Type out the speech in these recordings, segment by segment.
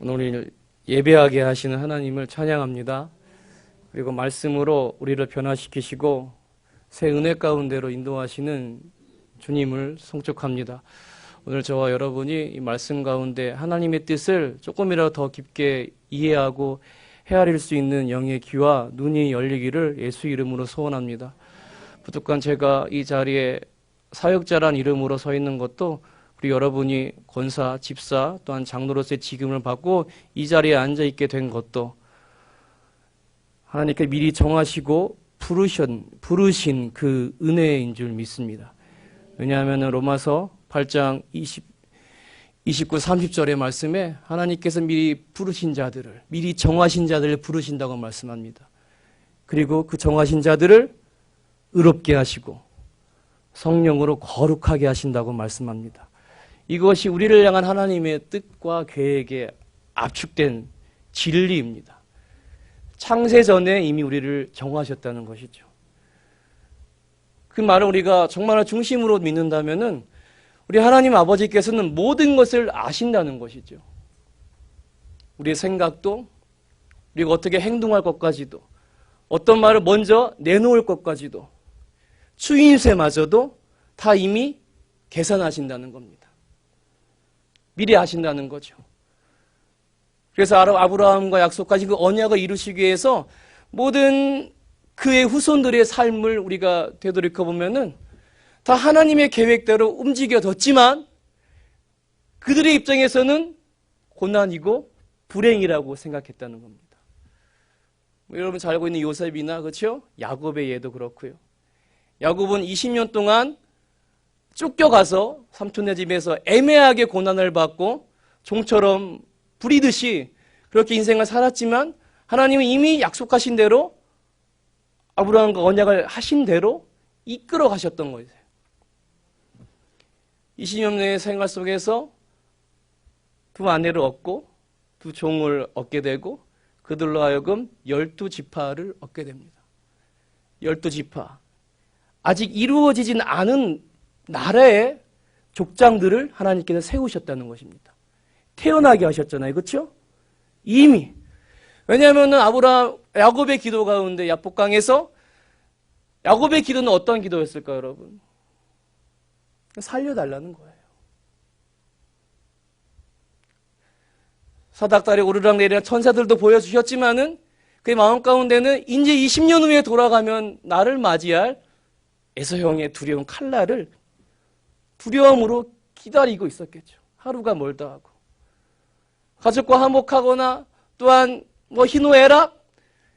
오늘 우리를 예배하게 하시는 하나님을 찬양합니다. 그리고 말씀으로 우리를 변화시키시고 새 은혜 가운데로 인도하시는 주님을 송축합니다. 오늘 저와 여러분이 이 말씀 가운데 하나님의 뜻을 조금이라도 더 깊게 이해하고 헤아릴 수 있는 영의 귀와 눈이 열리기를 예수 이름으로 소원합니다. 부족한 제가 이 자리에 사역자란 이름으로 서 있는 것도 우리 여러분이 권사, 집사 또한 장로로서의 직임을 받고 이 자리에 앉아있게 된 것도 하나님께 미리 정하시고 부르신 그 은혜인 줄 믿습니다. 왜냐하면 로마서 8장 29, 30절의 말씀에 하나님께서 미리 부르신 자들을, 미리 정하신 자들을 부르신다고 말씀합니다. 그리고 그 정하신 자들을 의롭게 하시고 성령으로 거룩하게 하신다고 말씀합니다. 이것이 우리를 향한 하나님의 뜻과 계획에 압축된 진리입니다. 창세 전에 이미 우리를 정하셨다는 것이죠. 그 말을 우리가 정말 중심으로 믿는다면은 우리 하나님 아버지께서는 모든 것을 아신다는 것이죠. 우리의 생각도, 우리가 어떻게 행동할 것까지도, 어떤 말을 먼저 내놓을 것까지도, 추임새마저도 다 이미 계산하신다는 겁니다. 미리 아신다는 거죠. 그래서 아브라함과 약속하신 그 언약을 이루시기 위해서 모든 그의 후손들의 삶을 우리가 되돌이켜보면은 다 하나님의 계획대로 움직여졌지만 그들의 입장에서는 고난이고 불행이라고 생각했다는 겁니다. 여러분 잘 알고 있는 요셉이나 그렇죠? 야곱의 예도 그렇고요. 야곱은 20년 동안 쫓겨가서 삼촌네 집에서 애매하게 고난을 받고 종처럼 부리듯이 그렇게 인생을 살았지만 하나님은 이미 약속하신 대로 아브라함과 언약을 하신 대로 이끌어 가셨던 거예요. 20년의 생활 속에서 두 아내를 얻고 두 종을 얻게 되고 그들로 하여금 12지파를 얻게 됩니다. 12지파. 아직 이루어지진 않은 나라의 족장들을 하나님께서 세우셨다는 것입니다. 태어나게 하셨잖아요. 그렇죠? 이미. 왜냐하면 야곱의 기도 가운데 야복강에서 야곱의 기도는 어떤 기도였을까요, 여러분? 살려달라는 거예요. 사닥다리 오르락내리락 천사들도 보여주셨지만은 그의 마음 가운데는 이제 20년 후에 돌아가면 나를 맞이할 에서 형의 두려운 칼날을 두려움으로 기다리고 있었겠죠. 하루가 멀다 하고. 가족과 화목하거나 또한 희노애락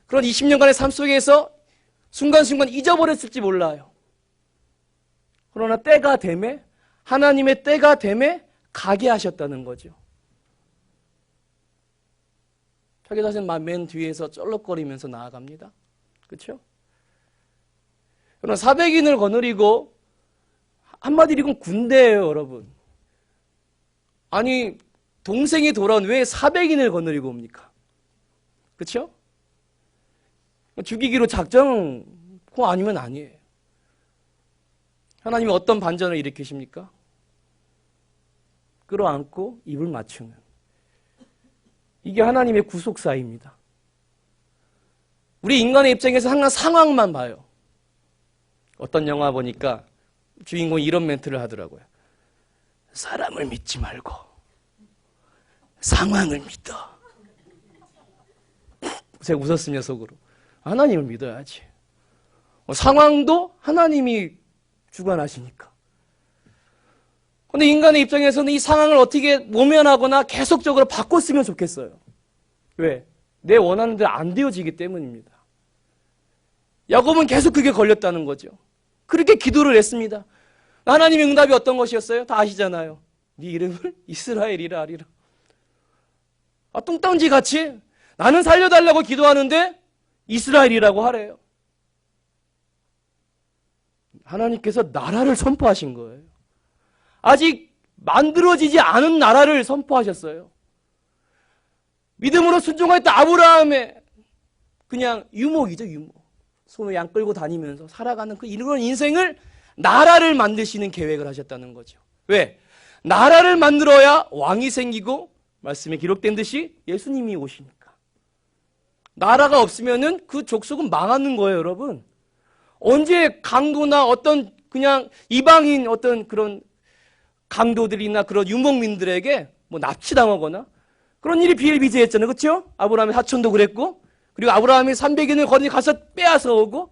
그런 20년간의 삶 속에서 순간순간 잊어버렸을지 몰라요. 그러나 때가 되매 하나님의 때가 되매 가게 하셨다는 거죠. 자기 자신 맨 뒤에서 쩔럭거리면서 나아갑니다. 그렇죠? 그러나 400인을 거느리고 한마디로 이건 군대예요, 여러분. 아니 동생이 돌아온 왜 400인을 거느리고 옵니까? 그렇죠? 죽이기로 작정 그거 아니면 아니에요. 하나님이 어떤 반전을 일으키십니까? 끌어안고 입을 맞추는. 이게 하나님의 구속사입니다. 우리 인간의 입장에서 항상 상황만 봐요. 어떤 영화 보니까 주인공이 이런 멘트를 하더라고요. 사람을 믿지 말고 상황을 믿어. 제가 웃었습니다, 속으로. 하나님을 믿어야지. 상황도 하나님이 주관하시니까. 그런데 인간의 입장에서는 이 상황을 어떻게 모면하거나 계속적으로 바꿨으면 좋겠어요. 왜? 내 원하는 대로 안 되어지기 때문입니다. 야곱은 계속 그게 걸렸다는 거죠. 그렇게 기도를 했습니다. 하나님의 응답이 어떤 것이었어요? 다 아시잖아요. 네 이름을 이스라엘이라 하리라. 뚱딴지 같이 나는 살려달라고 기도하는데 이스라엘이라고 하래요. 하나님께서 나라를 선포하신 거예요. 아직 만들어지지 않은 나라를 선포하셨어요. 믿음으로 순종했던 아브라함의 그냥 유목이죠, 유목. 소매 양 끌고 다니면서 살아가는 그 이런 인생을 나라를 만드시는 계획을 하셨다는 거죠. 왜? 나라를 만들어야 왕이 생기고 말씀에 기록된 듯이 예수님이 오시니까. 나라가 없으면은 그 족속은 망하는 거예요, 여러분. 언제 강도나 어떤 그냥 이방인 어떤 그런 강도들이나 그런 유목민들에게 뭐 납치당하거나 그런 일이 비일비재했잖아요. 그렇죠? 아브라함의 사촌도 그랬고, 그리고 아브라함이 300인을 거기 가서 빼앗아 오고,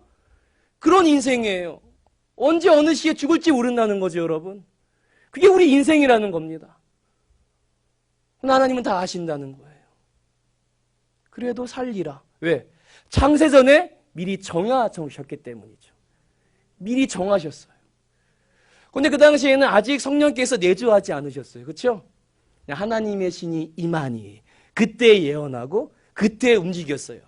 그런 인생이에요. 언제 어느 시에 죽을지 모른다는 거죠, 여러분. 그게 우리 인생이라는 겁니다. 하나님은 다 아신다는 거예요. 그래도 살리라. 왜? 창세전에 미리 정하셨기 때문이죠. 미리 정하셨어요. 그런데 그 당시에는 아직 성령께서 내주하지 않으셨어요. 그렇죠? 하나님의 신이 임하니 그때 예언하고 그때 움직였어요.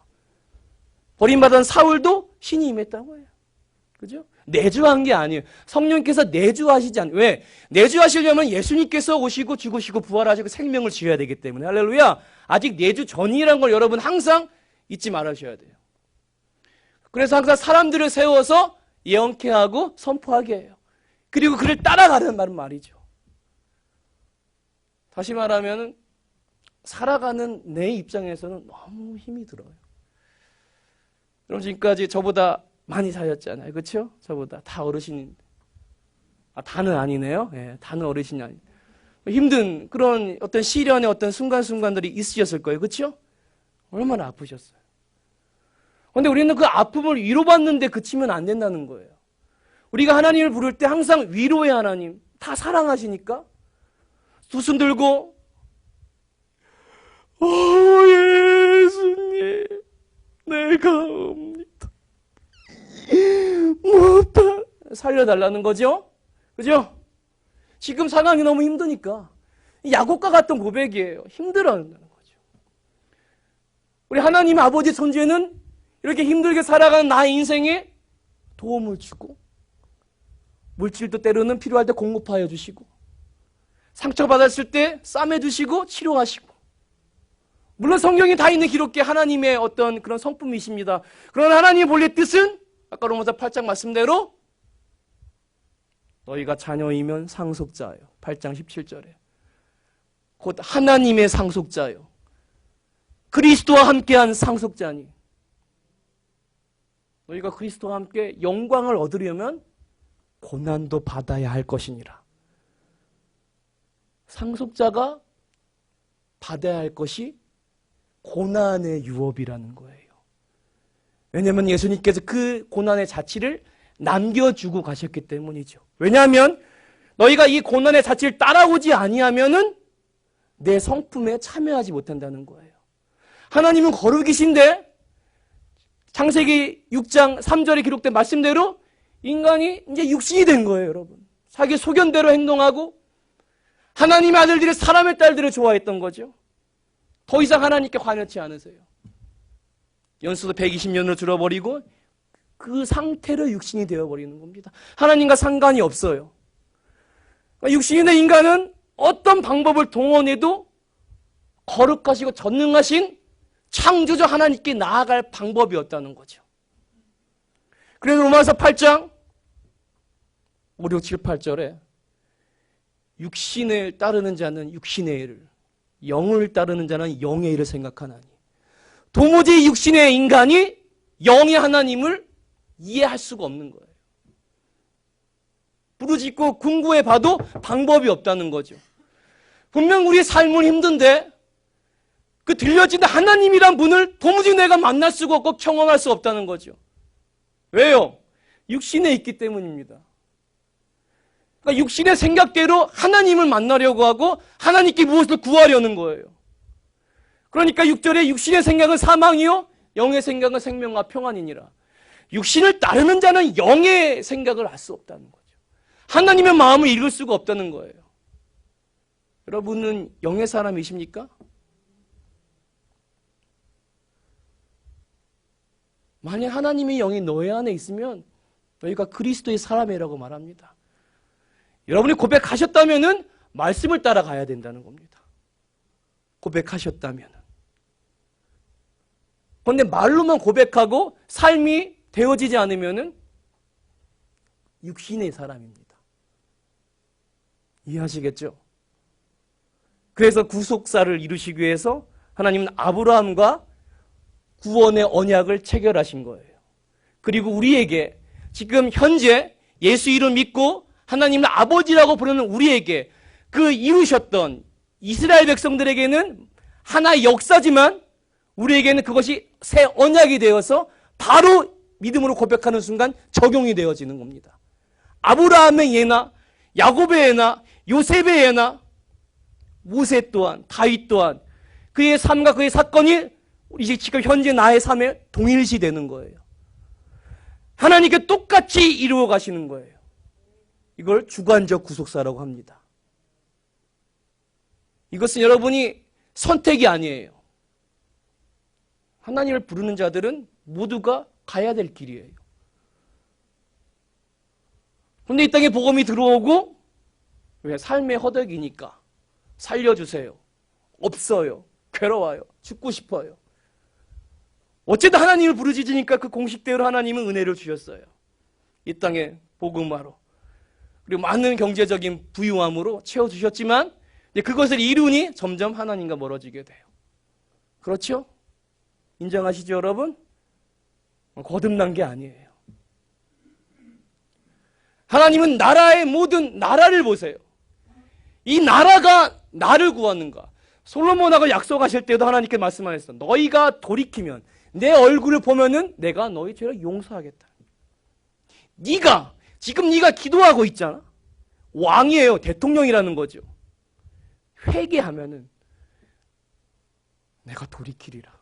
버림받은 사울도 신이 임했다고 해요. 그죠? 내주한 게 아니에요. 성령께서 내주하시지 않아요. 왜? 내주하시려면 예수님께서 오시고 죽으시고 부활하시고 생명을 지어야 되기 때문에. 할렐루야. 아직 내주 전이라는 걸 여러분 항상 잊지 말으셔야 돼요. 그래서 항상 사람들을 세워서 예언케 하고 선포하게 해요. 그리고 그를 따라가는 말이죠. 다시 말하면 살아가는 내 입장에서는 너무 힘이 들어요. 여러분 지금까지 저보다 많이 사셨잖아요. 그렇죠? 저보다 다 어르신인데. 다는 아니네요. 예, 다는 어르신이 아니에요. 힘든 그런 어떤 시련의 어떤 순간순간들이 있으셨을 거예요. 그렇죠? 얼마나 아프셨어요. 그런데 우리는 그 아픔을 위로받는데 그치면 안 된다는 거예요. 우리가 하나님을 부를 때 항상 위로의 하나님, 다 사랑하시니까 두 손 들고 예수님 내가 옵니다. 무엇다 살려달라는 거죠. 그죠? 지금 상황이 너무 힘드니까 야곱과 같은 고백이에요. 힘들어한다는 거죠. 우리 하나님 아버지 존재는 이렇게 힘들게 살아가는 나의 인생에 도움을 주고 물질도 때로는 필요할 때 공급하여 주시고 상처받았을 때 싸매주시고 치료하시고 물론 성경이 다 있는 기록계 하나님의 어떤 그런 성품이십니다. 그러나 하나님의 본래 뜻은 아까 로마서 8장 말씀대로 너희가 자녀이면 상속자요. 8장 17절에 곧 하나님의 상속자요. 그리스도와 함께한 상속자니 너희가 그리스도와 함께 영광을 얻으려면 고난도 받아야 할 것이니라. 상속자가 받아야 할 것이 고난의 유업이라는 거예요. 왜냐하면 예수님께서 그 고난의 자취를 남겨주고 가셨기 때문이죠. 왜냐하면 너희가 이 고난의 자취를 따라오지 아니하면은 내 성품에 참여하지 못한다는 거예요. 하나님은 거룩이신데 창세기 6장 3절에 기록된 말씀대로 인간이 이제 육신이 된 거예요, 여러분. 자기 소견대로 행동하고 하나님의 아들들이 사람의 딸들을 좋아했던 거죠. 더 이상 하나님께 관여치 않으세요. 연수도 120년을 줄어버리고 그 상태로 육신이 되어버리는 겁니다. 하나님과 상관이 없어요. 육신이 된 인간은 어떤 방법을 동원해도 거룩하시고 전능하신 창조주 하나님께 나아갈 방법이 없다는 거죠. 그래서 로마서 8장 5, 6, 7, 8절에 육신을 따르는 자는 육신의 일을, 영을 따르는 자는 영의 일을 생각하나니 도무지 육신의 인간이 영의 하나님을 이해할 수가 없는 거예요. 부르짖고 궁구해 봐도 방법이 없다는 거죠. 분명 우리 삶은 힘든데 그 들려지는 하나님이란 분을 도무지 내가 만날 수가 없고 경험할 수 없다는 거죠. 왜요? 육신에 있기 때문입니다. 그러니까 육신의 생각대로 하나님을 만나려고 하고 하나님께 무엇을 구하려는 거예요. 그러니까 6절에 육신의 생각은 사망이요 영의 생각은 생명과 평안이니라. 육신을 따르는 자는 영의 생각을 알 수 없다는 거죠. 하나님의 마음을 읽을 수가 없다는 거예요. 여러분은 영의 사람이십니까? 만약 하나님의 영이 너희 안에 있으면 너희가 그리스도의 사람이라고 말합니다. 여러분이 고백하셨다면은 말씀을 따라가야 된다는 겁니다. 고백하셨다면. 그런데 말로만 고백하고 삶이 되어지지 않으면은 육신의 사람입니다. 이해하시겠죠? 그래서 구속사를 이루시기 위해서 하나님은 아브라함과 구원의 언약을 체결하신 거예요. 그리고 우리에게 지금 현재 예수 이름 믿고 하나님을 아버지라고 부르는 우리에게 그 이루셨던 이스라엘 백성들에게는 하나의 역사지만 우리에게는 그것이 새 언약이 되어서 바로 믿음으로 고백하는 순간 적용이 되어지는 겁니다. 아브라함의 예나 야곱의 예나 요셉의 예나 모세 또한 다윗 또한 그의 삶과 그의 사건이 이제 지금 현재 나의 삶에 동일시 되는 거예요. 하나님께 똑같이 이루어 가시는 거예요. 이걸 주관적 구속사라고 합니다. 이것은 여러분이 선택이 아니에요. 하나님을 부르는 자들은 모두가 가야 될 길이에요. 그런데 이 땅에 복음이 들어오고 왜? 삶의 허덕이니까 살려주세요. 없어요. 괴로워요. 죽고 싶어요. 어쨌든 하나님을 부르짖으니까 그 공식대로 하나님은 은혜를 주셨어요. 이 땅에 복음화로. 그리고 많은 경제적인 부유함으로 채워주셨지만 그것을 이루니 점점 하나님과 멀어지게 돼요. 그렇죠? 인정하시죠, 여러분? 거듭난 게 아니에요. 하나님은 나라의 모든 나라를 보세요. 이 나라가 나를 구하는가? 솔로몬하고 약속하실 때도 하나님께 말씀하셨어. 너희가 돌이키면 내 얼굴을 보면은 내가 너희 죄를 용서하겠다. 지금 네가 기도하고 있잖아. 왕이에요. 대통령이라는 거죠. 회개하면은 내가 돌이키리라.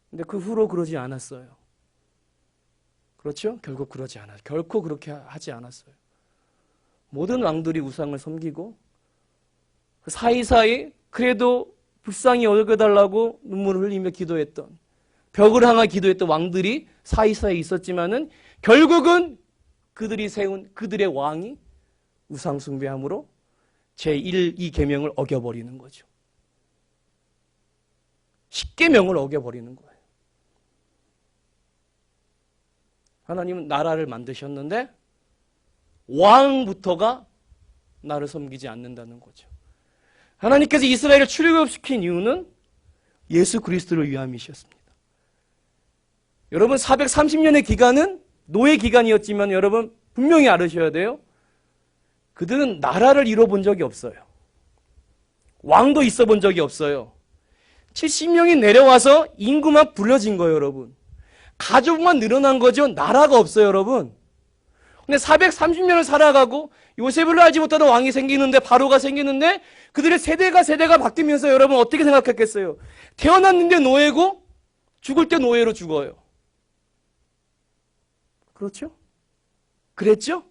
근데 그 후로 그러지 않았어요. 그렇죠? 결국 그러지 않았어요. 결코 그렇게 하지 않았어요. 모든 왕들이 우상을 섬기고 사이사이 그래도 불쌍히 여겨달라고 눈물을 흘리며 기도했던 벽을 향해 기도했던 왕들이 사이사이 있었지만은 결국은 그들이 세운 그들의 왕이 우상 숭배함으로 제1, 2계명을 어겨버리는 거죠. 10계명을 어겨버리는 거예요. 하나님은 나라를 만드셨는데 왕부터가 나를 섬기지 않는다는 거죠. 하나님께서 이스라엘을 출애굽시킨 이유는 예수 그리스도를 위함이셨습니다. 여러분 430년의 기간은 노예 기간이었지만 여러분 분명히 알으셔야 돼요. 그들은 나라를 이뤄본 적이 없어요. 왕도 있어 본 적이 없어요. 70명이 내려와서 인구만 불려진 거예요, 여러분. 가족만 늘어난 거죠. 나라가 없어요, 여러분. 근데 430년을 살아가고 요셉을 알지 못하던 왕이 생기는데 바로가 생기는데 그들의 세대가 바뀌면서 여러분 어떻게 생각했겠어요? 태어났는데 노예고 죽을 때 노예로 죽어요. 그렇죠? 그랬죠?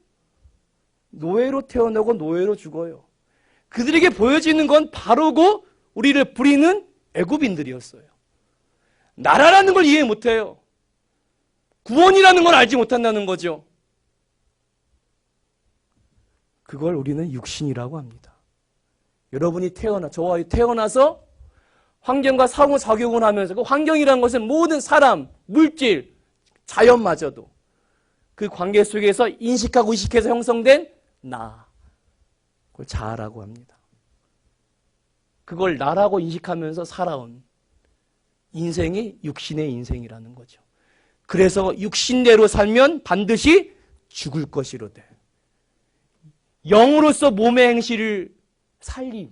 노예로 태어나고 노예로 죽어요. 그들에게 보여지는 건 바로고 우리를 부리는 애굽인들이었어요. 나라라는 걸 이해 못해요. 구원이라는 걸 알지 못한다는 거죠. 그걸 우리는 육신이라고 합니다. 여러분이 저와 태어나서 환경과 상호작용을 하면서 그 환경이라는 것은 모든 사람, 물질, 자연마저도 그 관계 속에서 인식하고 의식해서 형성된 나, 그걸 자아라고 합니다. 그걸 나라고 인식하면서 살아온 인생이 육신의 인생이라는 거죠. 그래서 육신대로 살면 반드시 죽을 것이로되 영으로서 몸의 행실을 살림.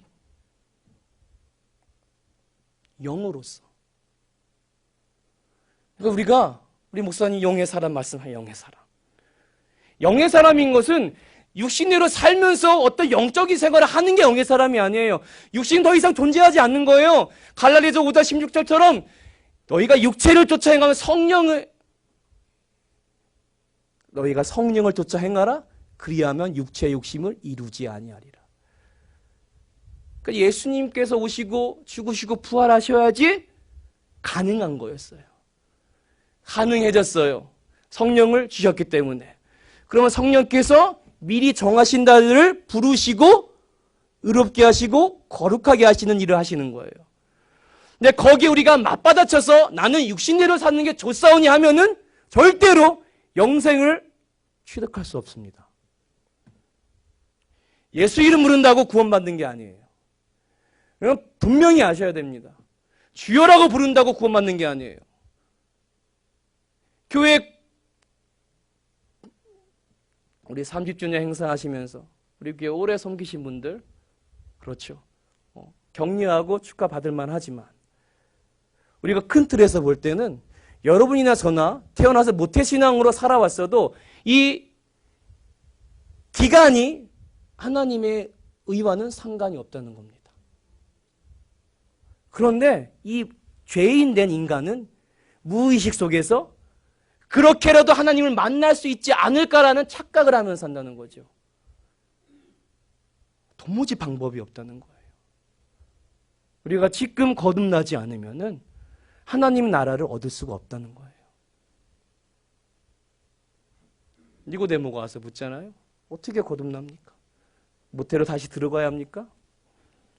영으로서. 그러니까 우리 목사님 영의 사람 말씀하는 영의 사람. 영의 사람인 것은 육신대로 살면서 어떤 영적인 생활을 하는 게 영의 사람이 아니에요. 육신 더 이상 존재하지 않는 거예요. 갈라디아서 5장 16절처럼 너희가 육체를 쫓아 행하면 너희가 성령을 쫓아 행하라. 그리하면 육체의 욕심을 이루지 아니하리라. 그러니까 예수님께서 오시고 죽으시고 부활하셔야지 가능한 거였어요. 가능해졌어요. 성령을 주셨기 때문에. 그러면 성령께서 미리 정하신 자들을 부르시고 의롭게 하시고 거룩하게 하시는 일을 하시는 거예요. 근데 거기에 우리가 맞받아쳐서 나는 육신대로 사는 게 좋사오니 하면은 절대로 영생을 취득할 수 없습니다. 예수 이름 부른다고 구원받는 게 아니에요. 분명히 아셔야 됩니다. 주여라고 부른다고 구원받는 게 아니에요. 교회 우리 30주년 행사하시면서 우리 교회 오래 섬기신 분들 그렇죠. 격려하고 축하받을 만하지만 우리가 큰 틀에서 볼 때는 여러분이나 저나 태어나서 모태신앙으로 살아왔어도 이 기간이 하나님의 의와는 상관이 없다는 겁니다. 그런데 이 죄인 된 인간은 무의식 속에서 그렇게라도 하나님을 만날 수 있지 않을까라는 착각을 하면서 산다는 거죠. 도무지 방법이 없다는 거예요. 우리가 지금 거듭나지 않으면은 하나님 나라를 얻을 수가 없다는 거예요. 니고데모가 와서 묻잖아요. 어떻게 거듭납니까? 모태로 다시 들어가야 합니까?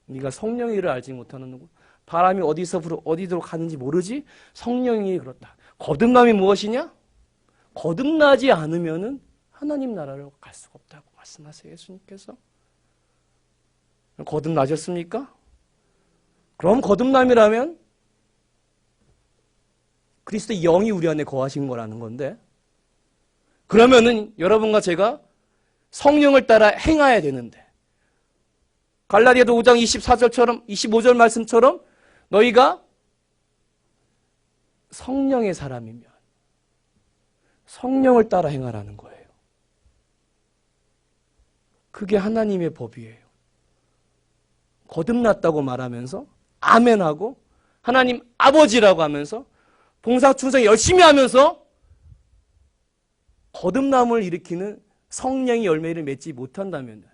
네가 성령의 일을 알지 못하는 누구? 바람이 어디로 가는지 모르지? 성령이 그렇다. 거듭남이 무엇이냐? 거듭나지 않으면은 하나님 나라를 갈 수가 없다고 말씀하세요, 예수님께서. 거듭나셨습니까? 그럼 거듭남이라면 그리스도의 영이 우리 안에 거하신 거라는 건데, 그러면은 여러분과 제가 성령을 따라 행해야 되는데, 갈라디아서 5장 24절처럼 25절 말씀처럼 너희가 성령의 사람이면 성령을 따라 행하라는 거예요. 그게 하나님의 법이에요. 거듭났다고 말하면서 아멘하고 하나님 아버지라고 하면서 봉사충성 열심히 하면서 거듭남을 일으키는 성령의 열매를 맺지 못한다면,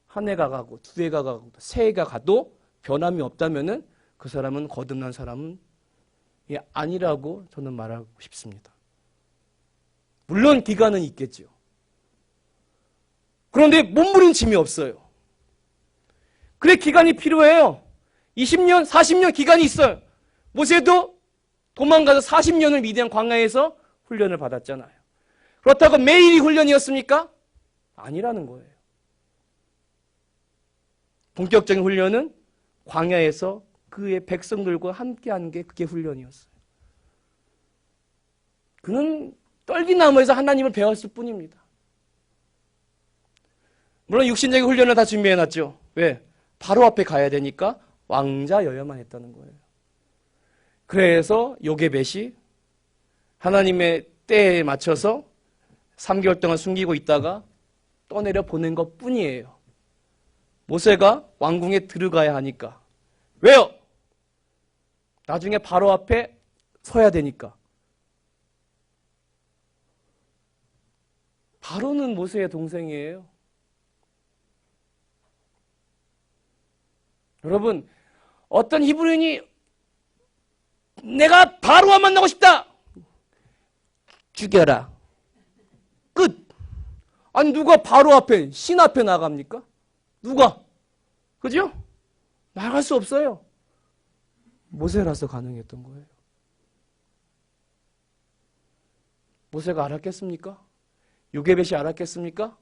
한 해가 가고 두 해가 가고 세 해가 가도 변함이 없다면 그 사람은 거듭난 사람은 아니라고 저는 말하고 싶습니다. 물론 기간은 있겠죠. 그런데 몸부림침이 없어요. 그래 기간이 필요해요. 20년, 40년 기간이 있어요. 모세도 도망가서 40년을 미디안 광야에서 훈련을 받았잖아요. 그렇다고 매일이 훈련이었습니까? 아니라는 거예요. 본격적인 훈련은 광야에서 그의 백성들과 함께하는 게 그게 훈련이었어요. 그는 떨기나무에서 하나님을 배웠을 뿐입니다. 물론 육신적인 훈련을 다 준비해놨죠. 왜? 바로 앞에 가야 되니까 왕자여야만 했다는 거예요. 그래서 요게벳이 하나님의 때에 맞춰서 3개월 동안 숨기고 있다가 떠내려 보낸 것 뿐이에요. 모세가 왕궁에 들어가야 하니까. 왜요? 나중에 바로 앞에 서야 되니까. 바로는 모세의 동생이에요. 여러분, 어떤 히브리인이 내가 바로와 만나고 싶다. 죽여라. 끝. 아니 누가 바로 앞에 신 앞에 나갑니까? 누가? 그죠? 나갈 수 없어요. 모세라서 가능했던 거예요. 모세가 알았겠습니까? 요게벳이 알았겠습니까?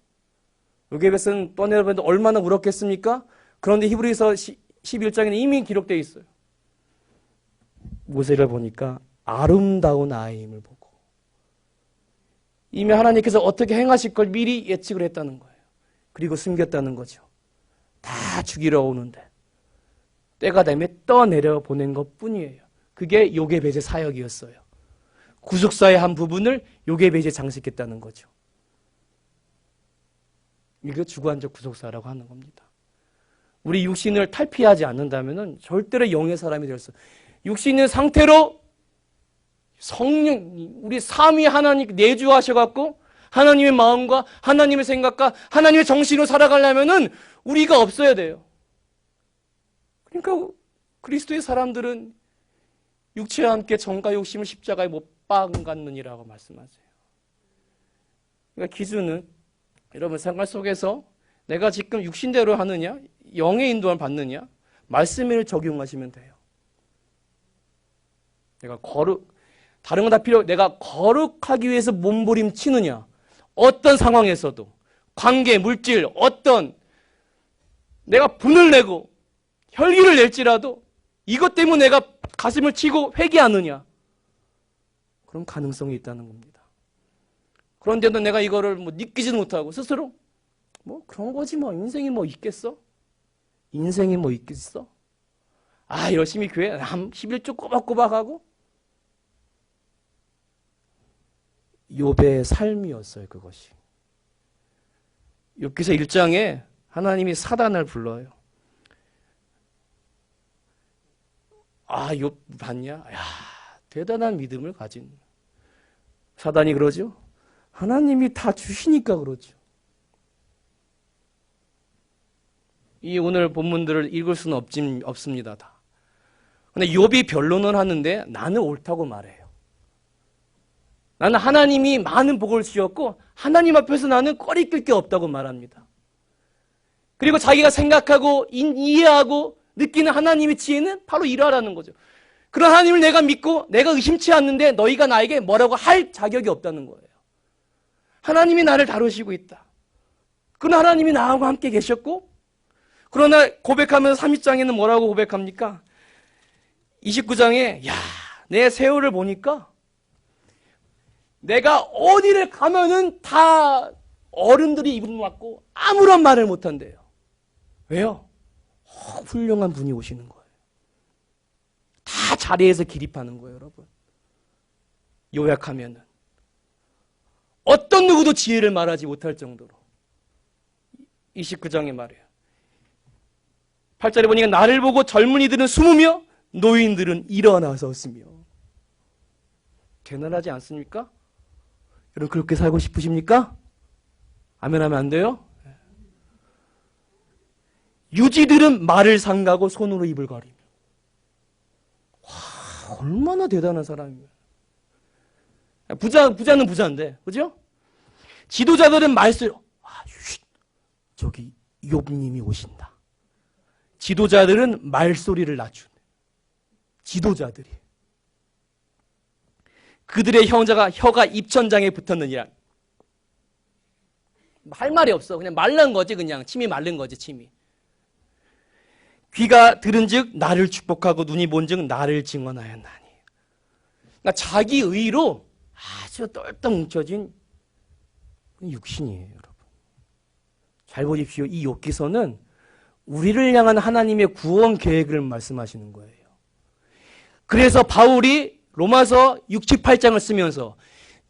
요게벳은 떠내려보는데 얼마나 울었겠습니까? 그런데 히브리서 11장에는 이미 기록되어 있어요. 모세를 보니까 아름다운 아이임을 보고 이미 하나님께서 어떻게 행하실 걸 미리 예측을 했다는 거예요. 그리고 숨겼다는 거죠. 다 죽이러 오는데 때가 되면 떠내려 보낸 것 뿐이에요. 그게 요게벳의 사역이었어요. 구속사의 한 부분을 요게벳에 장식했다는 거죠. 이게 주관적 구속사라고 하는 겁니다. 우리 육신을 탈피하지 않는다면 절대로 영의 사람이 될 수 없어요. 육신의 상태로 성령, 우리 삼위 하나님 내주하셔갖고 하나님의 마음과 하나님의 생각과 하나님의 정신으로 살아가려면은 우리가 없어야 돼요. 그러니까 그리스도의 사람들은 육체와 함께 정과 욕심을 십자가에 못 박았느니라고 말씀하세요. 그러니까 기준은 여러분 생활 속에서 내가 지금 육신대로 하느냐, 영의 인도를 받느냐, 말씀을 적용하시면 돼요. 내가 다른 건 다 필요, 내가 거룩하기 위해서 몸부림 치느냐, 어떤 상황에서도, 관계, 물질, 어떤 내가 분을 내고 혈기를 낼지라도 이것 때문에 내가 가슴을 치고 회개하느냐? 그럼 가능성이 있다는 겁니다. 그런데도 내가 이거를 느끼지도 못하고 스스로 그런 거지 인생이 있겠어? 인생이 있겠어? 열심히 교회 11조 꼬박꼬박하고 욥의 삶이었어요, 그것이. 욥기서 1장에 하나님이 사단을 불러요. 욥 봤냐? 대단한 믿음을 가진. 사단이 그러죠? 하나님이 다 주시니까 그러죠. 이 오늘 본문들을 읽을 수는 없습니다, 다. 근데 욥이 변론을 하는데 나는 옳다고 말해요. 나는 하나님이 많은 복을 주셨고 하나님 앞에서 나는 꺼리낄 게 없다고 말합니다. 그리고 자기가 생각하고 이해하고 느끼는 하나님의 지혜는 바로 이러하라는 거죠. 그런 하나님을 내가 믿고 내가 의심치 않는데 너희가 나에게 뭐라고 할 자격이 없다는 거예요. 하나님이 나를 다루시고 있다. 그런 하나님이 나하고 함께 계셨고, 그러나 고백하면서 30장에는 뭐라고 고백합니까? 29장에 내 세월을 보니까 내가 어디를 가면은 다 어른들이 입을 막고 아무런 말을 못한대요. 왜요? 훌륭한 분이 오시는 거예요. 다 자리에서 기립하는 거예요, 여러분. 요약하면은 어떤 누구도 지혜를 말하지 못할 정도로. 29장에 말해요. 8절에 보니까 나를 보고 젊은이들은 숨으며 노인들은 일어나섰으며. 대단하지 않습니까? 여러분 그렇게 살고 싶으십니까? 아멘 하면 안 돼요? 유지들은 말을 삼가고 손으로 입을 가리며. 와, 얼마나 대단한 사람이에요. 부자는 부자인데, 그죠? 지도자들은 말씀, 저기 욥님이 오신다. 지도자들은 말소리를 낮추네. 지도자들이. 그들의 혀가 입천장에 붙었느니라. 할 말이 없어. 그냥 말른 거지, 그냥. 침이 마른 거지, 침이. 귀가 들은즉 나를 축복하고 눈이 본즉 나를 증언하였나니. 그러니까 자기 의로 아주 똘똘 뭉쳐진 육신이에요, 여러분. 잘 보십시오. 이 욥기서는 우리를 향한 하나님의 구원 계획을 말씀하시는 거예요. 그래서 바울이 로마서 68장을 쓰면서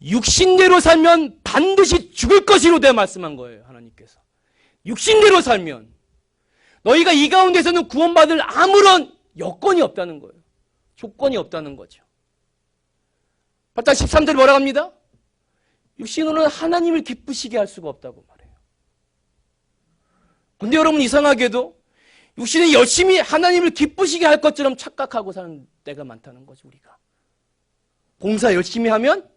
육신대로 살면 반드시 죽을 것이로되 말씀한 거예요, 하나님께서. 육신대로 살면 너희가 이 가운데서는 구원받을 아무런 여건이 없다는 거예요. 조건이 없다는 거죠. 8장 13절 뭐라고 합니다? 육신으로는 하나님을 기쁘시게 할 수가 없다고 말해요. 근데 여러분 이상하게도 육신이 열심히 하나님을 기쁘시게 할 것처럼 착각하고 사는 때가 많다는 거죠, 우리가. 봉사 열심히 하면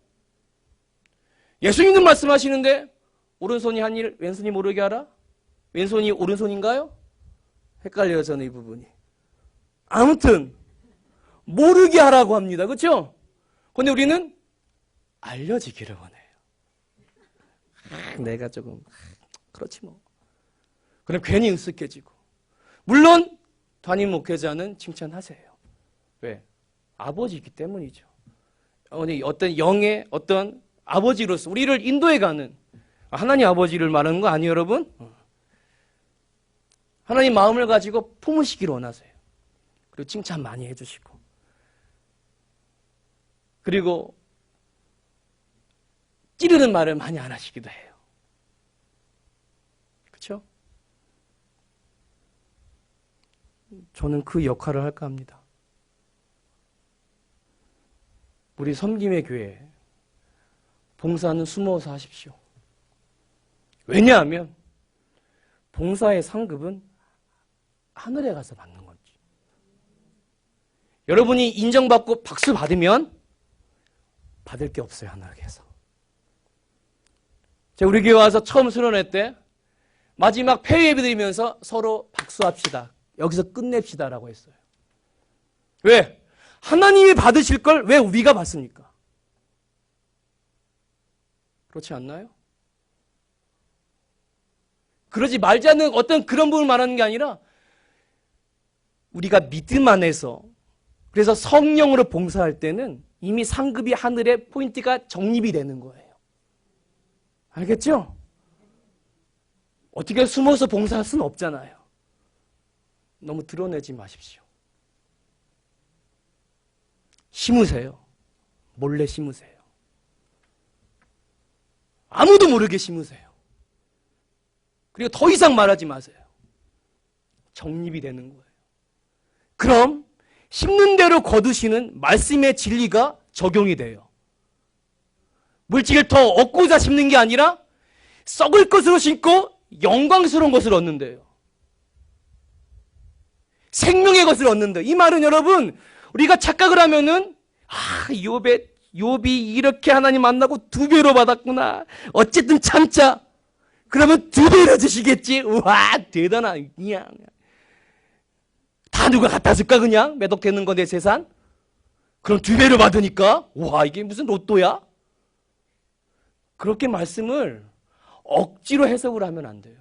예수님도 말씀하시는데 오른손이 한 일 왼손이 모르게 하라? 왼손이 오른손인가요? 헷갈려요, 저는 이 부분이. 아무튼 모르게 하라고 합니다. 그렇죠? 근데 우리는 알려지기를 원해요. 내가 조금 그렇지 뭐. 그럼 괜히 으쓱해지고. 물론 담임 목회자는 칭찬하세요. 왜? 아버지이기 때문이죠. 어떤 영의 어떤 아버지로서 우리를 인도해가는 하나님 아버지를 말하는 거 아니에요, 여러분? 하나님 마음을 가지고 품으시기를 원하세요. 그리고 칭찬 많이 해주시고. 그리고 찌르는 말을 많이 안 하시기도 해요. 그렇죠? 저는 그 역할을 할까 합니다. 우리 섬김의 교회 봉사는 숨어서 하십시오. 왜냐하면 봉사의 상급은 하늘에 가서 받는 거지. 여러분이 인정받고 박수 받으면 받을 게 없어요, 하늘에서. 제가 우리 교회 와서 처음 수련회 때 마지막 폐회 예배 드리면서 서로 박수합시다. 여기서 끝냅시다라고 했어요. 왜? 하나님이 받으실 걸 왜 우리가 받습니까? 그렇지 않나요? 그러지 말자는 어떤 그런 부분을 말하는 게 아니라 우리가 믿음 안에서 그래서 성령으로 봉사할 때는 이미 상급이 하늘에 포인트가 정립이 되는 거예요. 알겠죠? 어떻게 숨어서 봉사할 수는 없잖아요. 너무 드러내지 마십시오. 심으세요. 몰래 심으세요. 아무도 모르게 심으세요. 그리고 더 이상 말하지 마세요. 정립이 되는 거예요. 그럼 심는 대로 거두시는 말씀의 진리가 적용이 돼요. 물질을 더 얻고자 심는 게 아니라 썩을 것으로 심고 영광스러운 것을 얻는데요. 생명의 것을 얻는다. 이 말은 여러분, 우리가 착각을 하면은 욥이 이렇게 하나님 만나고 2배로 받았구나. 어쨌든 참자. 그러면 2배로 주시겠지. 우와, 대단한. 그냥 다 누가 갖다 줄까 그냥? 매독되는 거 내 재산? 그럼 2배로 받으니까 우와, 이게 무슨 로또야? 그렇게 말씀을 억지로 해석을 하면 안 돼요.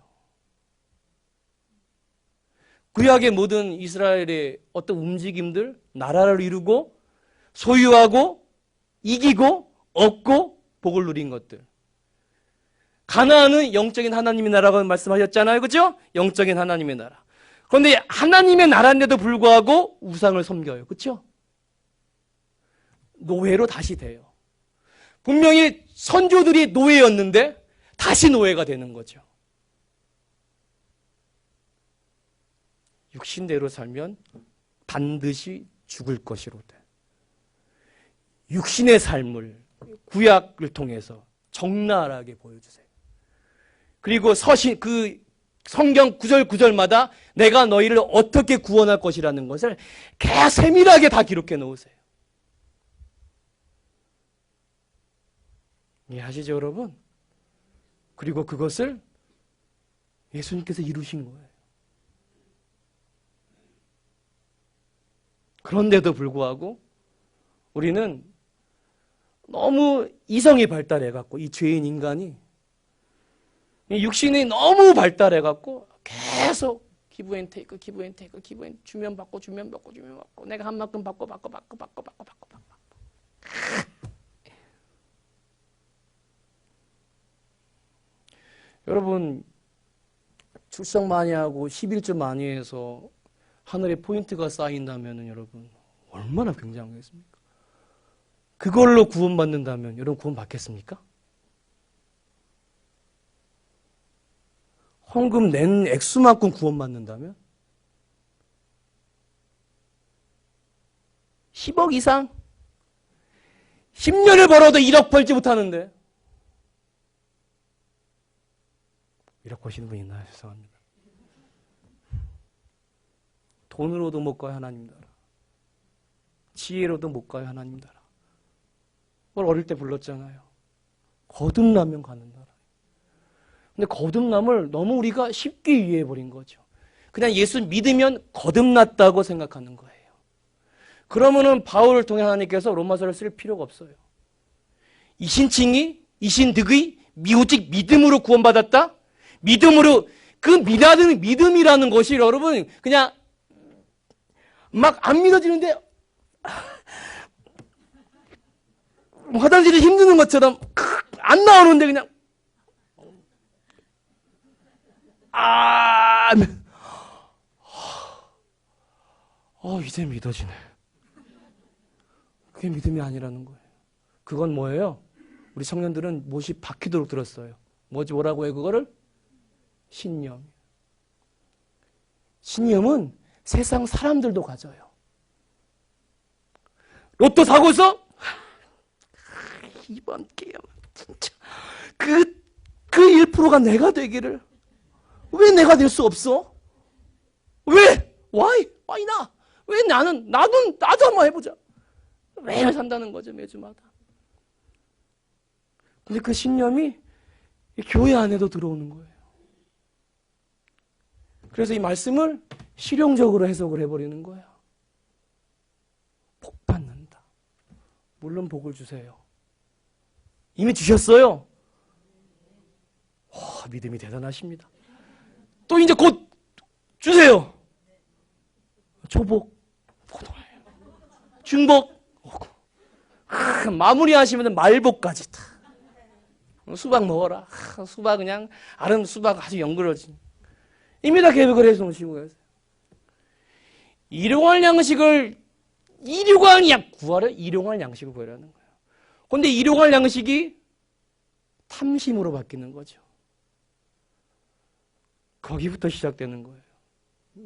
구약의 모든 이스라엘의 어떤 움직임들, 나라를 이루고 소유하고 이기고 얻고 복을 누린 것들. 가나안은 영적인 하나님의 나라라고 말씀하셨잖아요. 그죠? 영적인 하나님의 나라. 그런데 하나님의 나라인데도 불구하고 우상을 섬겨요. 그죠? 노예로 다시 돼요. 분명히 선조들이 노예였는데 다시 노예가 되는 거죠. 육신대로 살면 반드시 죽을 것이로되 육신의 삶을 구약을 통해서 적나라하게 보여주세요. 그리고 그 성경 구절마다 내가 너희를 어떻게 구원할 것이라는 것을 계속 세밀하게 다 기록해 놓으세요. 이해하시죠, 여러분? 그리고 그것을 예수님께서 이루신 거예요. 그런데도 불구하고 우리는 너무 이성이 발달해갖고 이 죄인 인간이 이 육신이 너무 발달해갖고 계속 기브 앤 테이크 주면 받고 내가 한 만큼 받고 여러분 출석 많이 하고 11조 많이 해서 하늘에 포인트가 쌓인다면 여러분 얼마나 굉장하겠습니까? 그걸로 구원받는다면 여러분 구원 받겠습니까? 헌금 낸 액수만큼 구원받는다면 10억 이상 10년을 벌어도 1억 벌지 못하는데 1억 버시는 분 있나요? 죄송합니다. 돈으로도 못 가요, 하나님 나라. 지혜로도 못 가요, 하나님 나라. 그걸 어릴 때 불렀잖아요. 거듭나면 가는 나라. 근데 거듭남을 너무 우리가 쉽게 이해해버린 거죠. 그냥 예수 믿으면 거듭났다고 생각하는 거예요. 그러면은 바울을 통해 하나님께서 로마서를 쓸 필요가 없어요. 이신칭이, 이신득의, 오직 믿음으로 구원받았다? 믿음으로, 그 믿음이라는 것이 여러분, 그냥 막 안 믿어지는데, 화장실이 힘드는 것처럼 안 나오는데 그냥, 이제 믿어지네. 그게 믿음이 아니라는 거예요. 그건 뭐예요? 우리 청년들은 못이 박히도록 들었어요. 뭐라고 해요, 그거를? 신념. 신념은 세상 사람들도 가져요. 로또 사고서 이번 게임 진짜 그 1%가 내가 되기를 왜 내가 될 수 없어? 왜? Why 나? 왜 나도 한번 해보자. 왜 산다는 거죠, 매주마다. 근데 그 신념이 교회 안에도 들어오는 거예요. 그래서 이 말씀을 실용적으로 해석을 해버리는 거예요. 복 받는다. 물론 복을 주세요. 이미 주셨어요. 믿음이 대단하십니다. 또 이제 곧 주세요. 초복 곧 와요. 중복 오고. 마무리하시면 말복까지 다. 수박 먹어라. 수박 그냥 아름 수박 아주 연그러진. 이미 다 계획을 해서 오시고 계세요. 일용할 양식을 구하려 일용할 양식을 구하려는 거예요. 그런데 일용할 양식이 탐심으로 바뀌는 거죠. 거기부터 시작되는 거예요.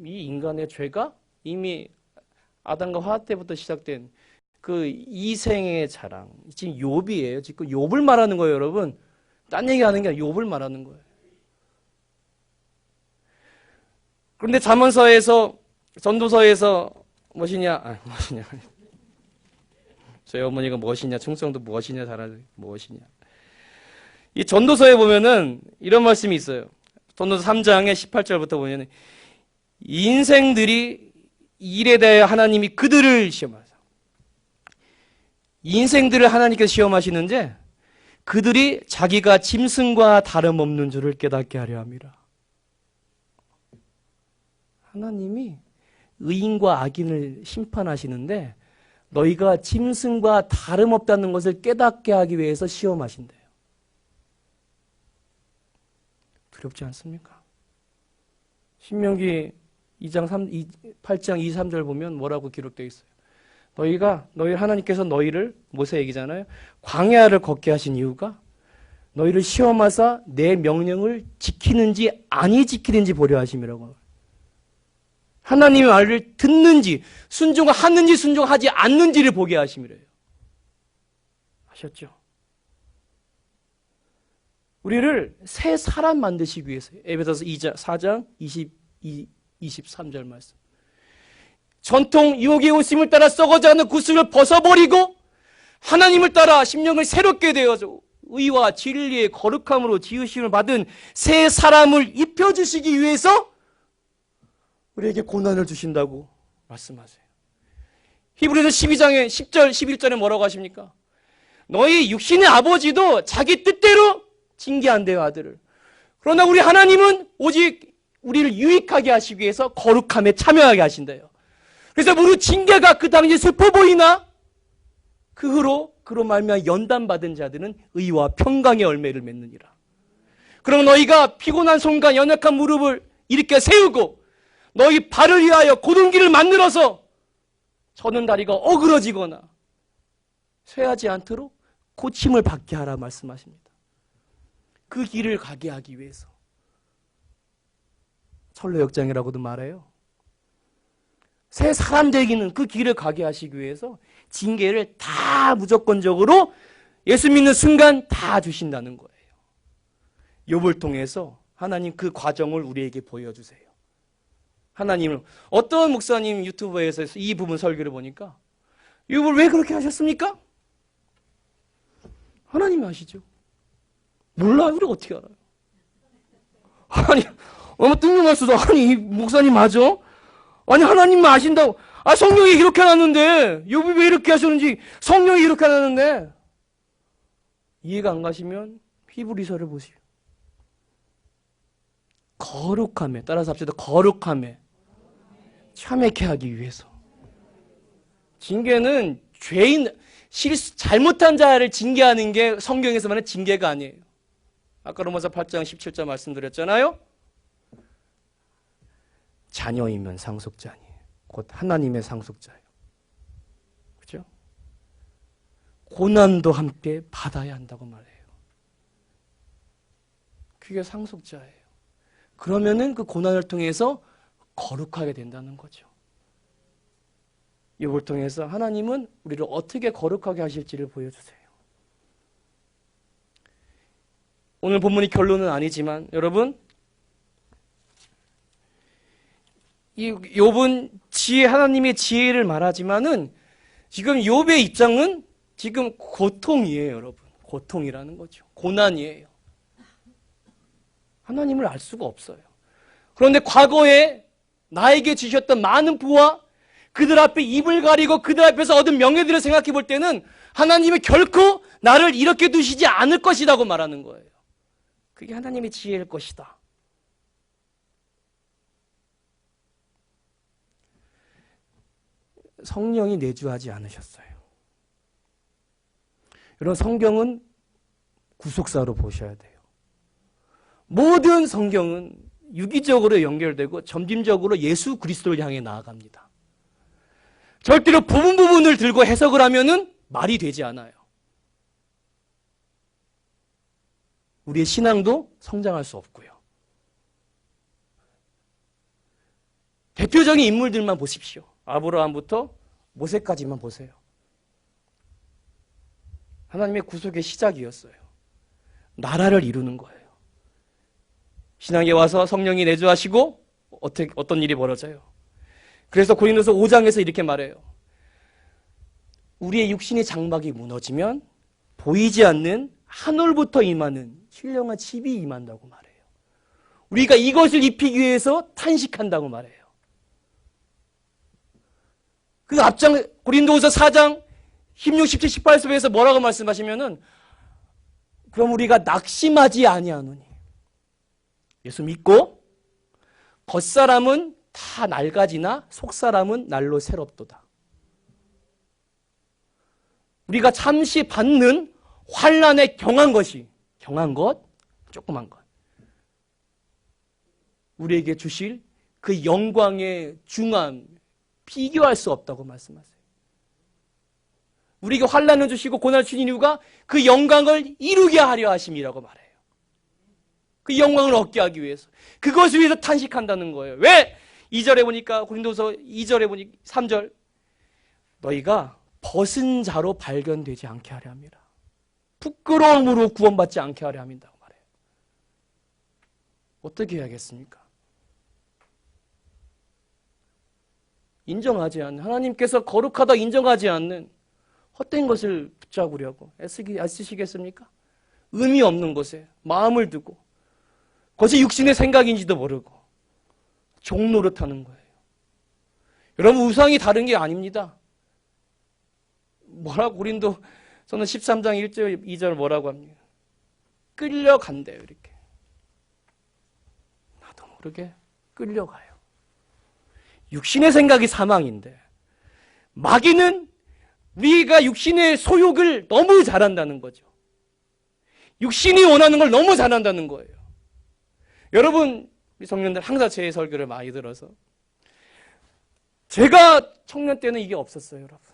이 인간의 죄가 이미 아담과 하와 때부터 시작된 그 이생의 자랑. 지금 욥이에요. 지금 욥을 말하는 거예요, 여러분. 딴 얘기하는 게 아니라 욥을 말하는 거예요. 그런데 전도서에서 무엇이냐? 저희 어머니가 무엇이냐? 충성도 무엇이냐? 잘하죠. 무엇이냐? 이 전도서에 보면은 이런 말씀이 있어요. 전도서 3장의 18절부터 보면 인생들이 일에 대해 하나님이 그들을 시험하세요. 인생들을 하나님께서 시험하시는데 그들이 자기가 짐승과 다름없는 줄을 깨닫게 하려 함이라. 하나님이 의인과 악인을 심판하시는데 너희가 짐승과 다름없다는 것을 깨닫게 하기 위해서 시험하신대요. 두렵지 않습니까? 신명기 8장 2, 3절 보면 뭐라고 기록되어 있어요? 너희 하나님께서 너희를 모세 얘기잖아요. 광야를 걷게 하신 이유가 너희를 시험하사 내 명령을 지키는지 아니 지키는지 보려 하심이라고. 하나님의 말을 듣는지 순종하는지 순종하지 않는지를 보게 하심이래요. 아셨죠? 우리를 새 사람 만드시기 위해서요. 에베소서 4장 23절 말씀. 전통 유혹의 옷임을 따라 썩어져가는 구습을 벗어버리고 하나님을 따라 심령을 새롭게 되어서 의와 진리의 거룩함으로 지으심을 받은 새 사람을 입혀주시기 위해서 우리에게 고난을 주신다고 말씀하세요. 히브리서 12장의 10절 11절에 뭐라고 하십니까? 너희 육신의 아버지도 자기 뜻대로 징계한대요, 아들을. 그러나 우리 하나님은 오직 우리를 유익하게 하시기 위해서 거룩함에 참여하게 하신대요. 그래서 무릇 징계가 그 당시에 슬퍼 보이나 그 후로 그로 말미암아 연단받은 자들은 의와 평강의 열매를 맺느니라. 그럼 너희가 피곤한 손과 연약한 무릎을 일으켜 세우고 너희 발을 위하여 곧은 길을 만들어서 저는 다리가 어그러지거나 쇠하지 않도록 고침을 받게 하라 말씀하십니다. 그 길을 가게 하기 위해서 철로역장이라고도 말해요. 새 사람 되기는 그 길을 가게 하시기 위해서 징계를 다 무조건적으로 예수 믿는 순간 다 주신다는 거예요. 욥을 통해서 하나님 그 과정을 우리에게 보여주세요. 하나님은 어떤 목사님 유튜브에서 이 부분 설교를 보니까 욥을 왜 그렇게 하셨습니까? 하나님이 아시죠. 몰라요. 우리가 어떻게 알아요? 아니 얼마 뜬금할 수도. 아니 이 목사님 맞아? 아니 하나님만 아신다고. 성경이 이렇게 해놨는데 욥이 왜 이렇게 하셨는지 성경이 이렇게 해놨는데 이해가 안 가시면 히브리서를 보세요. 거룩함에 따라서 합시다. 거룩함에 참회케 하기 위해서. 징계는 잘못한 자를 징계하는 게 성경에서 말하는 징계가 아니에요. 아까 로마서 8장 17절 말씀드렸잖아요. 자녀이면 상속자니 곧 하나님의 상속자예요. 그렇죠? 고난도 함께 받아야 한다고 말해요. 그게 상속자예요. 그러면은 그 고난을 통해서 거룩하게 된다는 거죠. 욥을 통해서 하나님은 우리를 어떻게 거룩하게 하실지를 보여주세요. 오늘 본문이 결론은 아니지만 여러분 이 욥은 하나님의 지혜를 말하지만은 지금 욥의 입장은 지금 고통이에요, 여러분. 고통이라는 거죠. 고난이에요. 하나님을 알 수가 없어요. 그런데 과거에 나에게 주셨던 많은 부와 그들 앞에 입을 가리고 그들 앞에서 얻은 명예들을 생각해 볼 때는 하나님이 결코 나를 이렇게 두시지 않을 것이라고 말하는 거예요. 그게 하나님의 지혜일 것이다. 성령이 내주하지 않으셨어요. 여러분, 성경은 구속사로 보셔야 돼요. 모든 성경은 유기적으로 연결되고 점진적으로 예수 그리스도를 향해 나아갑니다. 절대로 부분을 들고 해석을 하면은 말이 되지 않아요. 우리의 신앙도 성장할 수 없고요. 대표적인 인물들만 보십시오. 아브라함부터 모세까지만 보세요. 하나님의 구속의 시작이었어요. 나라를 이루는 거예요. 신앙에 와서 성령이 내주하시고 어떤 일이 벌어져요. 그래서 고린도서 5장에서 이렇게 말해요. 우리의 육신의 장막이 무너지면 보이지 않는 하늘부터 임하는 신령한 집이 임한다고 말해요. 우리가 이것을 입히기 위해서 탄식한다고 말해요. 그 앞장 고린도후서 4장 16, 17, 18절에서 뭐라고 말씀하시면은 그럼 우리가 낙심하지 아니하노니 예수 믿고 겉사람은 다 낡아지나 속사람은 날로 새롭도다. 우리가 잠시 받는 환난에 경한 것, 조그만 것. 우리에게 주실 그 영광의 중함, 비교할 수 없다고 말씀하세요. 우리에게 환난을 주시고 고난을 주신 이유가 그 영광을 이루게 하려 하심이라고 말해요. 그 영광을 얻게 하기 위해서. 그것을 위해서 탄식한다는 거예요. 왜? 2절에 보니까 고린도서 2절에 보니까 3절 너희가 벗은 자로 발견되지 않게 하려 합니다. 부끄러움으로 구원받지 않게 하려 합니다. 말해요. 어떻게 해야겠습니까? 인정하지 않는 하나님께서 거룩하다 인정하지 않는 헛된 것을 붙잡으려고 애쓰시겠습니까? 의미 없는 것에 마음을 두고 그것이 육신의 생각인지도 모르고 종노릇하는 거예요. 여러분 우상이 다른 게 아닙니다. 뭐라고 고린도서는 13장 1절 2절 뭐라고 합니까? 끌려간대요. 이렇게 나도 모르게 끌려가요. 육신의 생각이 사망인데 마귀는 우리가 육신의 소욕을 너무 잘한다는 거죠. 육신이 원하는 걸 너무 잘한다는 거예요. 여러분 우리 청년들 항상 제 설교를 많이 들어서 제가 청년 때는 이게 없었어요. 여러분.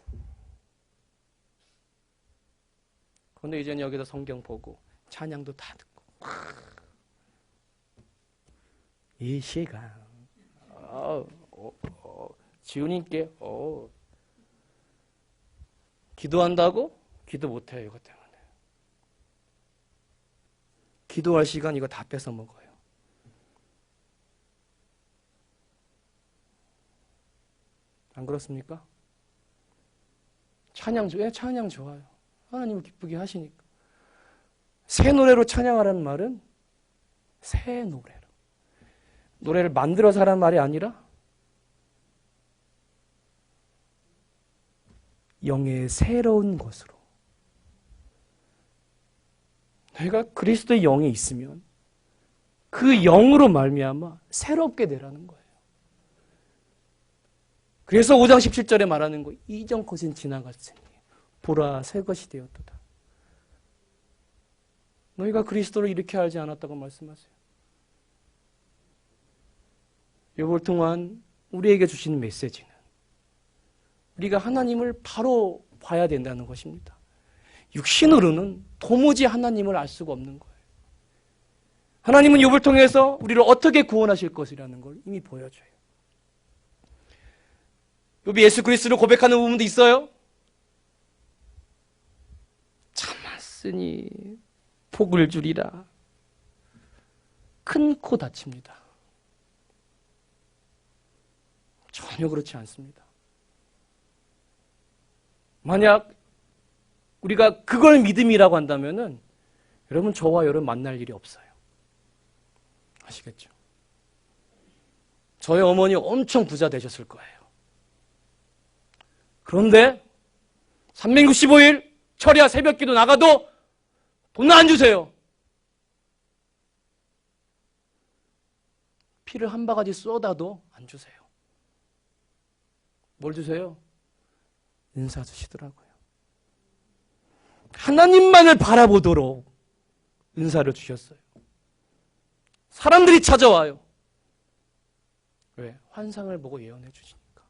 그런데 이제는 여기서 성경 보고 찬양도 다 듣고 이 시간 지훈님께 기도한다고? 기도 못해요. 이것 때문에. 기도할 시간 이거 다 뺏어 먹어요. 안 그렇습니까? 찬양 좋아요. 하나님을 기쁘게 하시니까. 새 노래로 찬양하라는 말은 새 노래로. 노래를 만들어서 하라는 말이 아니라 영의 새로운 것으로. 내가 그리스도의 영에 있으면 그 영으로 말미암아 새롭게 되라는 거예요. 그래서 5장 17절에 말하는 거 이전 것은 지나갔으니 보라 새 것이 되었도다. 너희가 그리스도를 이렇게 알지 않았다고 말씀하세요. 이걸 통한 우리에게 주시는 메시지는 우리가 하나님을 바로 봐야 된다는 것입니다. 육신으로는 도무지 하나님을 알 수가 없는 거예요. 하나님은 욥을 통해서 우리를 어떻게 구원하실 것이라는 걸 이미 보여줘요. 욥이 예수 그리스도를 고백하는 부분도 있어요. 참았으니 복을 주리라. 큰 코 다칩니다. 전혀 그렇지 않습니다. 만약 우리가 그걸 믿음이라고 한다면은 여러분 저와 여러분 만날 일이 없어요. 아시겠죠? 저희 어머니 엄청 부자 되셨을 거예요. 그런데 365일 철야 새벽기도 나가도 돈 안 주세요. 피를 한 바가지 쏟아도 안 주세요. 뭘 주세요? 은사 주시더라고요. 하나님만을 바라보도록 은사를 주셨어요. 사람들이 찾아와요. 왜? 환상을 보고 예언해 주시니까.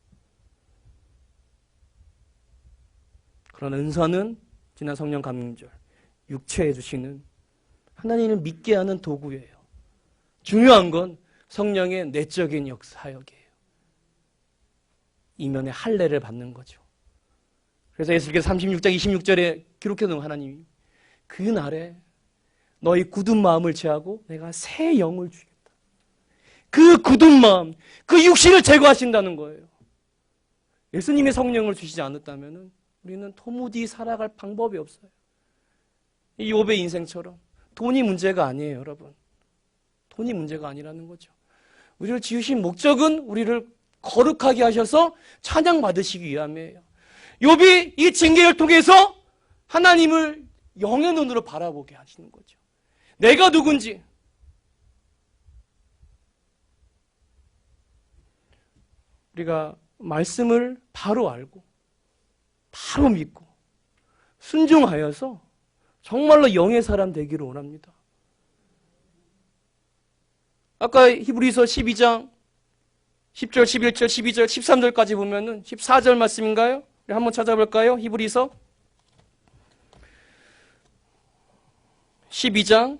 그런 은사는 지난 성령 감림절 육체해 주시는 하나님을 믿게 하는 도구예요. 중요한 건 성령의 내적인 역사역이에요. 이면에 할례를 받는 거죠. 그래서 에스겔 36장 26절에 기록해 놓은 하나님이 그날에 너희 굳은 마음을 제하고 내가 새 영을 주겠다. 그 굳은 마음, 그 육신을 제거하신다는 거예요. 예수님의 성령을 주시지 않았다면 우리는 도무지 살아갈 방법이 없어요. 이 욥의 인생처럼 돈이 문제가 아니에요, 여러분. 돈이 문제가 아니라는 거죠. 우리를 지으신 목적은 우리를 거룩하게 하셔서 찬양받으시기 위함이에요. 욥이 이 징계를 통해서 하나님을 영의 눈으로 바라보게 하시는 거죠. 내가 누군지, 우리가 말씀을 바로 알고 바로 믿고 순종하여서 정말로 영의 사람 되기를 원합니다. 아까 히브리서 12장 10절, 11절, 12절, 13절까지 보면은 14절 말씀인가요? 우리 한번 찾아볼까요? 히브리서 12장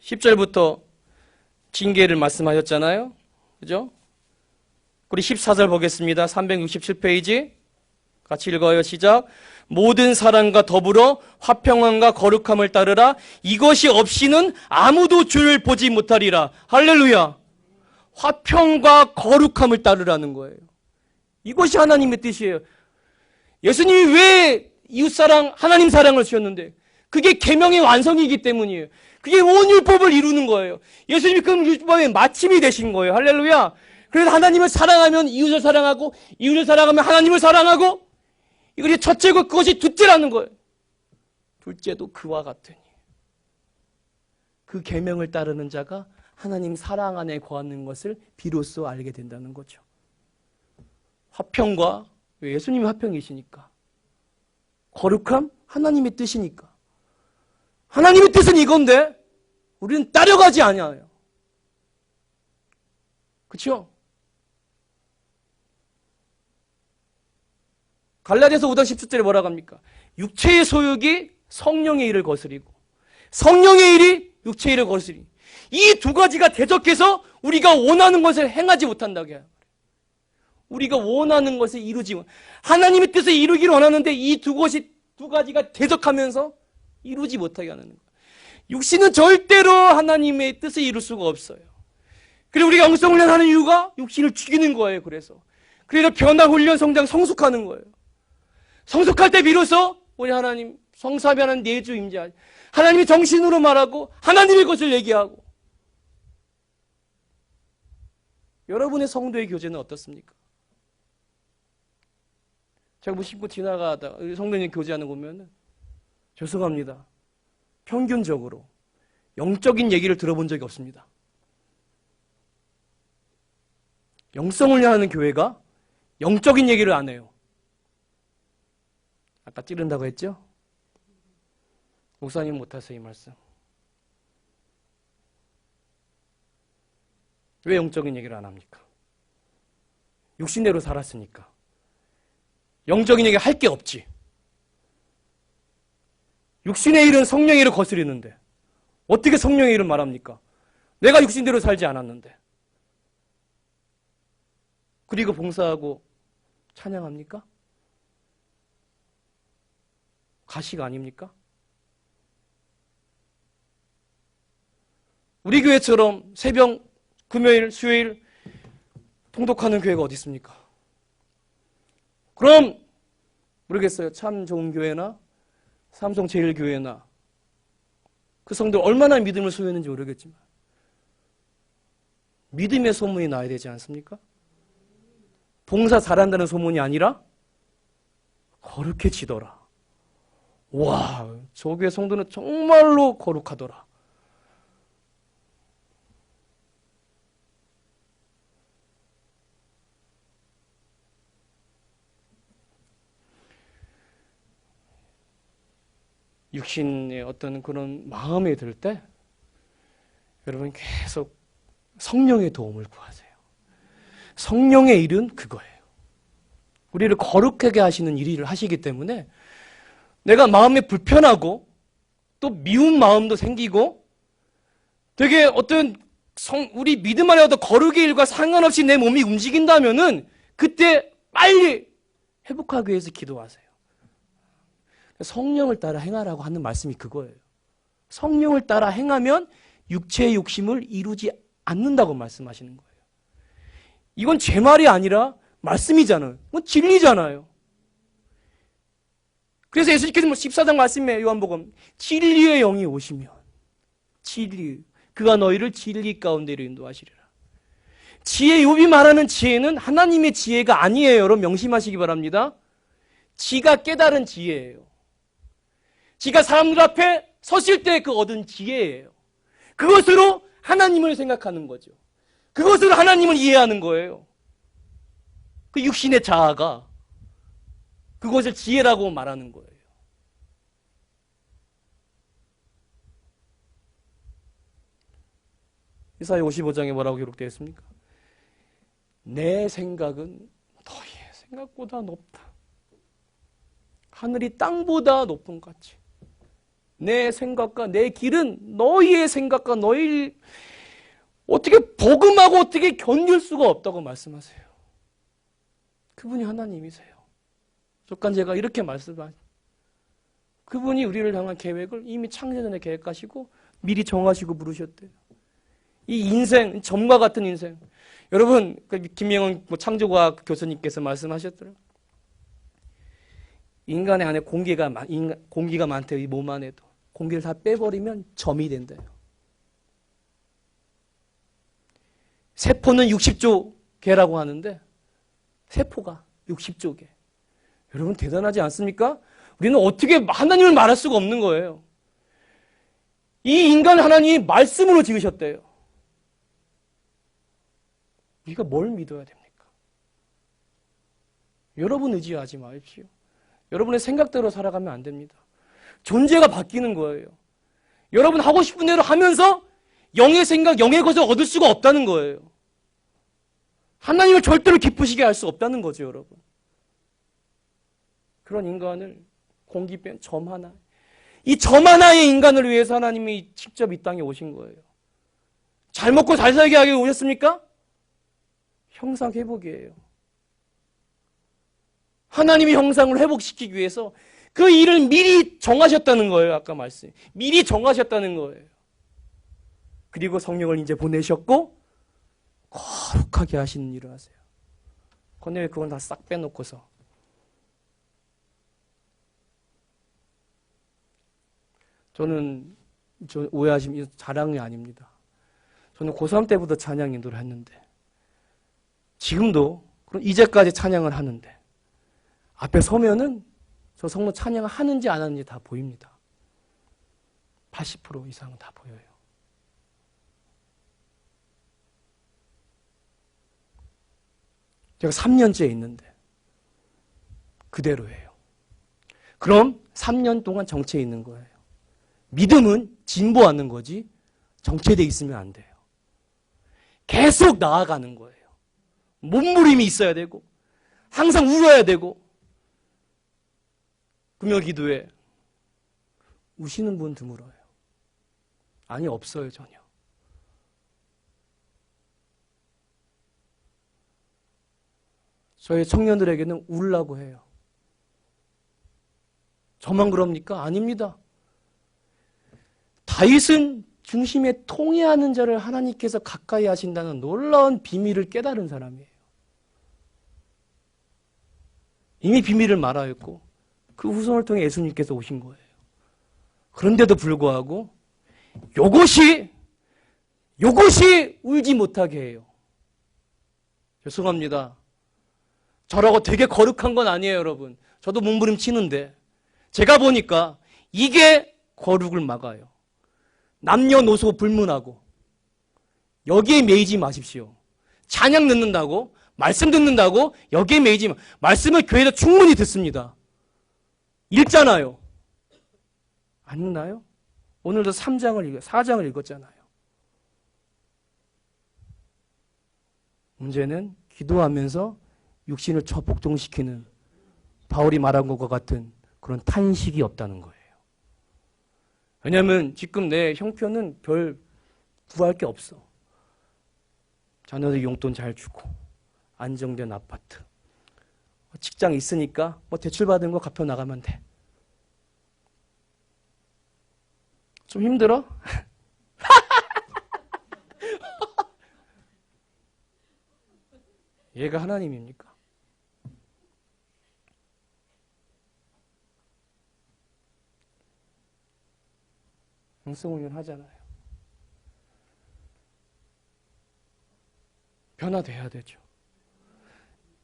10절부터 징계를 말씀하셨잖아요. 그죠? 우리 14절 보겠습니다. 367페이지. 같이 읽어요. 시작. 모든 사람과 더불어 화평함과 거룩함을 따르라. 이것이 없이는 아무도 주를 보지 못하리라. 할렐루야. 화평과 거룩함을 따르라는 거예요. 이것이 하나님의 뜻이에요. 예수님이 왜 이웃사랑, 하나님 사랑을 주셨는데 그게 계명의 완성이기 때문이에요. 그게 온 율법을 이루는 거예요. 예수님이 그 율법의 마침이 되신 거예요. 할렐루야. 그래서 하나님을 사랑하면 이웃을 사랑하고 이웃을 사랑하면 하나님을 사랑하고 이것이 첫째고 그것이 둘째라는 거예요. 둘째도 그와 같으니. 그 계명을 따르는 자가 하나님 사랑 안에 거하는 것을 비로소 알게 된다는 거죠. 화평과 예수님이 화평이시니까. 거룩함? 하나님의 뜻이니까. 하나님의 뜻은 이건데 우리는 따라가지 않아요. 그렇죠? 갈라디아서 5장 17절에 뭐라고 합니까? 육체의 소욕이 성령의 일을 거스리고 성령의 일이 육체의 일을 거스리고 이 두 가지가 대적해서 우리가 원하는 것을 행하지 못한다고 해요. 우리가 원하는 것을 이루지 못. 하나님의 뜻을 이루기를 원하는데 이 두 가지가 대적하면서 이루지 못하게 하는 거예요. 육신은 절대로 하나님의 뜻을 이룰 수가 없어요. 그리고 우리가 영성훈련하는 이유가 육신을 죽이는 거예요. 그래서 변화, 훈련, 성장, 성숙하는 거예요. 성숙할 때 비로소 우리 하나님 성사하는 내주 임재, 하나님이 정신으로 말하고 하나님의 것을 얘기하고. 여러분의 성도의 교제는 어떻습니까? 제가 무심코 지나가다 성도님 교제하는 거 보면 죄송합니다. 평균적으로 영적인 얘기를 들어본 적이 없습니다. 영성을 하는 교회가 영적인 얘기를 안 해요. 아까 찌른다고 했죠? 목사님 못하세요, 이 말씀. 왜 영적인 얘기를 안 합니까? 육신대로 살았으니까. 영적인 얘기 할 게 없지. 육신의 일은 성령의 일을 거스리는데 어떻게 성령의 일을 말합니까? 내가 육신대로 살지 않았는데. 그리고 봉사하고 찬양합니까? 가식 아닙니까? 우리 교회처럼 새벽, 금요일, 수요일 통독하는 교회가 어디 있습니까? 그럼 모르겠어요. 참 좋은 교회나 삼성제일교회나 그 성도들 얼마나 믿음을 소유했는지 모르겠지만 믿음의 소문이 나야 되지 않습니까? 봉사 잘한다는 소문이 아니라 거룩해지더라. 와, 저 교회 성도는 정말로 거룩하더라. 육신의 어떤 그런 마음이 들 때 여러분 계속 성령의 도움을 구하세요. 성령의 일은 그거예요. 우리를 거룩하게 하시는 일을 하시기 때문에 내가 마음이 불편하고 또 미운 마음도 생기고 되게 어떤 우리 믿음 안에 어떤 거룩의 일과 상관없이 내 몸이 움직인다면은 그때 빨리 회복하기 위해서 기도하세요. 성령을 따라 행하라고 하는 말씀이 그거예요. 성령을 따라 행하면 육체의 욕심을 이루지 않는다고 말씀하시는 거예요. 이건 제 말이 아니라 말씀이잖아요. 이건 진리잖아요. 그래서 예수님께서 14장 말씀에 요한복음 진리의 영이 오시면 진리 그가 너희를 진리 가운데로 인도하시리라. 지혜 욥이 말하는 지혜는 하나님의 지혜가 아니에요. 여러분 명심하시기 바랍니다. 지가 깨달은 지혜예요. 지가 사람들 앞에 섰을 때 그 얻은 지혜예요. 그것으로 하나님을 생각하는 거죠. 그것으로 하나님을 이해하는 거예요. 그 육신의 자아가 그것을 지혜라고 말하는 거예요. 이사야 55장에 뭐라고 기록되어 있습니까? 내 생각은 너희의 생각보다 높다. 하늘이 땅보다 높은 것 같이. 내 생각과 내 길은 너희의 생각과 너희 어떻게 버금하고 어떻게 견딜 수가 없다고 말씀하세요. 그분이 하나님이세요. 잠깐 제가 이렇게 말씀하세요. 그분이 우리를 향한 계획을 이미 창세전에 계획하시고 미리 정하시고 부르셨대요. 이 인생, 점과 같은 인생. 여러분, 김명은 창조과학 교수님께서 말씀하셨더라고요. 인간의 안에 공기가 많대요. 이 몸 안에도. 공기를 다 빼버리면 점이 된대요. 세포는 60조 개라고 하는데 세포가 60조 개. 여러분 대단하지 않습니까? 우리는 어떻게 하나님을 말할 수가 없는 거예요. 이 인간 하나님이 말씀으로 지으셨대요. 우리가 뭘 믿어야 됩니까? 여러분 의지하지 마십시오. 여러분의 생각대로 살아가면 안 됩니다. 존재가 바뀌는 거예요. 여러분 하고 싶은 대로 하면서 영의 생각, 영의 것을 얻을 수가 없다는 거예요. 하나님을 절대로 기쁘시게 할 수 없다는 거죠, 여러분. 그런 인간을 공기 뺀 점 하나. 이 점 하나의 인간을 위해서 하나님이 직접 이 땅에 오신 거예요. 잘 먹고 잘 살게 하기 오셨습니까? 형상 회복이에요. 하나님의 형상을 회복시키기 위해서 그 일을 미리 정하셨다는 거예요. 아까 말씀. 미리 정하셨다는 거예요. 그리고 성령을 이제 보내셨고 거룩하게 하시는 일을 하세요. 그런데 왜 그건 다 싹 빼놓고서 저는 오해하시면 자랑이 아닙니다. 저는 고3 때부터 찬양 인도를 했는데 지금도 이제까지 찬양을 하는데 앞에 서면은 저 성도 찬양을 하는지 안 하는지 다 보입니다. 80% 이상은 다 보여요. 제가 3년째 있는데 그대로예요. 그럼 3년 동안 정체해 있는 거예요. 믿음은 진보하는 거지 정체되어 있으면 안 돼요. 계속 나아가는 거예요. 몸부림이 있어야 되고 항상 울어야 되고 금요기도에 우시는 분 드물어요. 아니 없어요 전혀. 저희 청년들에게는 울라고 해요. 저만 그럽니까? 아닙니다. 다윗은 중심에 통해하는 자를 하나님께서 가까이 하신다는 놀라운 비밀을 깨달은 사람이에요. 이미 비밀을 말하였고 그 후손을 통해 예수님께서 오신 거예요. 그런데도 불구하고 요것이 울지 못하게 해요. 죄송합니다. 저라고 되게 거룩한 건 아니에요, 여러분. 저도 몸부림 치는데 제가 보니까 이게 거룩을 막아요. 남녀노소 불문하고 여기에 매이지 마십시오. 찬양 듣는다고 말씀 듣는다고 여기에 매이지 마. 말씀을 교회에서 충분히 듣습니다. 읽잖아요. 안 읽나요? 오늘도 4장을 읽었잖아요. 문제는 기도하면서 육신을 초복종시키는 바울이 말한 것과 같은 그런 탄식이 없다는 거예요. 왜냐하면 지금 내 형편은 별 구할 게 없어. 자녀들 용돈 잘 주고 안정된 아파트, 직장 있으니까 뭐 대출받은 거 갚아 나가면 돼. 좀 힘들어? 얘가 하나님입니까? 영성훈련 하잖아요. 변화돼야 되죠.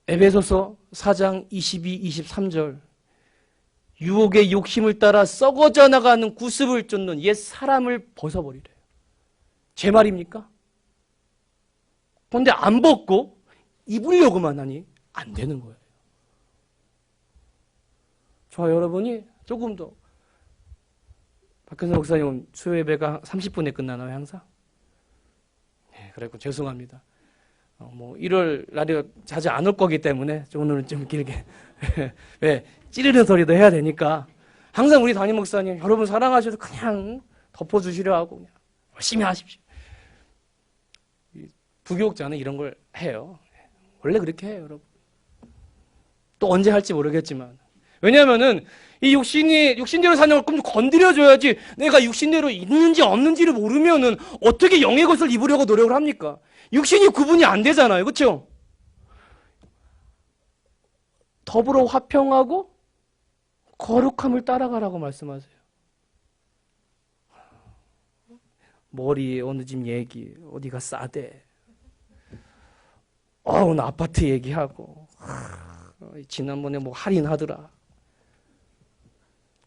에베소서 4장 22, 23절 유혹의 욕심을 따라 썩어져 나가는 구습을 쫓는 옛 사람을 벗어버리래요. 제 말입니까? 그런데 안 벗고 입으려고만 하니 안 되는 거예요. 저와 여러분이 조금 더 박현서 목사님 수요 예배가 30분에 끝나나요 항상? 네, 그랬고 죄송합니다. 뭐 1월 날이 자주 안 올 거기 때문에 오늘은 좀 길게 왜 찌르는 소리도 해야 되니까 항상 우리 담임 목사님 여러분 사랑하셔도 그냥 덮어주시려 하고 그냥 열심히 하십시오. 부교육자는 이런 걸 해요. 원래 그렇게 해요, 여러분. 또 언제 할지 모르겠지만 왜냐하면은 이 육신대로 사는 걸 좀 건드려줘야지 내가 육신대로 있는지 없는지를 모르면은 어떻게 영의 것을 입으려고 노력을 합니까? 육신이 구분이 안 되잖아요. 그렇죠? 더불어 화평하고 거룩함을 따라가라고 말씀하세요. 머리에 어느 집 얘기, 어디가 싸대. 오늘 아파트 얘기하고 지난번에 뭐 할인하더라.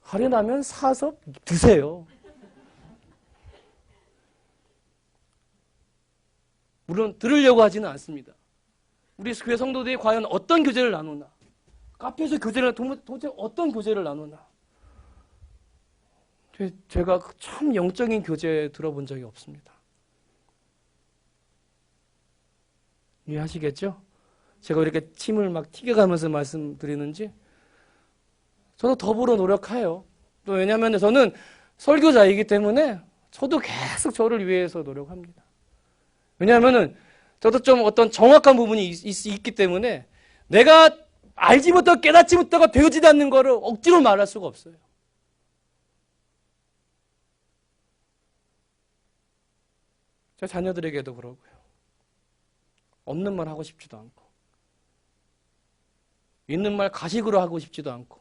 할인하면 사서 드세요. 물론 들으려고 하지는 않습니다. 우리 교회 성도들이 과연 어떤 교제를 나누나? 카페에서 교제를 도대체 어떤 교제를 나누나? 제가 참 영적인 교제 들어본 적이 없습니다. 이해하시겠죠? 제가 이렇게 침을 막 튀겨가면서 말씀드리는지 저도 더불어 노력해요. 또 왜냐하면 저는 설교자이기 때문에 저도 계속 저를 위해서 노력합니다. 왜냐하면 저도 좀 어떤 정확한 부분이 있기 때문에 내가 알지 못하고 깨닫지 못하고 되어지지 않는 거를 억지로 말할 수가 없어요. 제 자녀들에게도 그러고요. 없는 말 하고 싶지도 않고 있는 말 가식으로 하고 싶지도 않고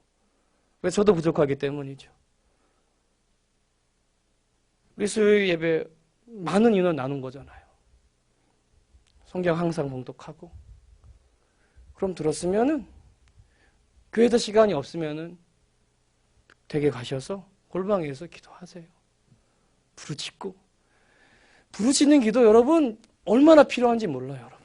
왜 저도 부족하기 때문이죠. 우리 수요 예배 많은 인원 나눈 거잖아요. 성경 항상 봉독하고 그럼 들었으면은 교회에서 시간이 없으면은 댁에 가셔서 골방에서 기도하세요. 부르짖고 부르짖는 기도 여러분 얼마나 필요한지 몰라요, 여러분.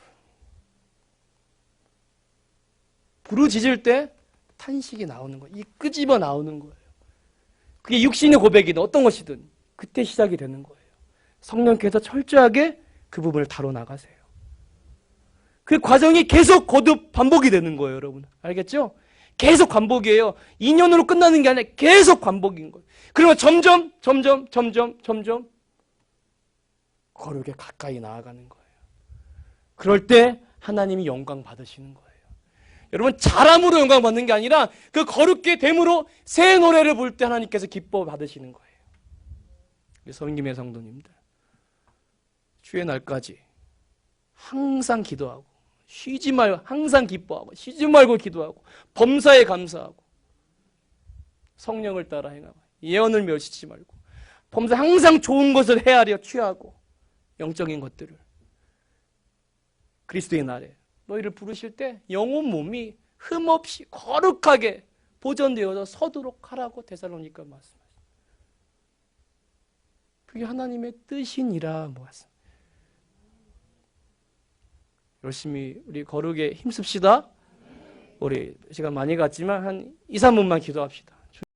부르짖을 때 탄식이 나오는 거예요. 이 끄집어 나오는 거예요. 그게 육신의 고백이든 어떤 것이든 그때 시작이 되는 거예요. 성령께서 철저하게 그 부분을 다뤄 나가세요. 그 과정이 계속 거듭 반복이 되는 거예요, 여러분. 알겠죠? 계속 반복이에요. 2년으로 끝나는 게 아니라 계속 반복인 거예요. 그러면 점점 거룩에 가까이 나아가는 거예요. 그럴 때 하나님이 영광 받으시는 거예요. 여러분 잘함으로 영광 받는 게 아니라 그 거룩게 됨으로 새 노래를 부를 때 하나님께서 기뻐 받으시는 거예요. 성김의 성도님들 주의 날까지 항상 기도하고 쉬지 말고 항상 기뻐하고 쉬지 말고 기도하고 범사에 감사하고 성령을 따라 행하고 예언을 멸시치 말고 범사 항상 좋은 것을 헤아려 취하고 영적인 것들을 그리스도의 날에 너희를 부르실 때 영혼 몸이 흠없이 거룩하게 보존되어서 서도록 하라고 데살로니가 말씀하십니다. 그게 하나님의 뜻이니라 모았습니다. 열심히 우리 거룩에 힘씁시다. 우리 시간 많이 갔지만 한 2, 3분만 기도합시다.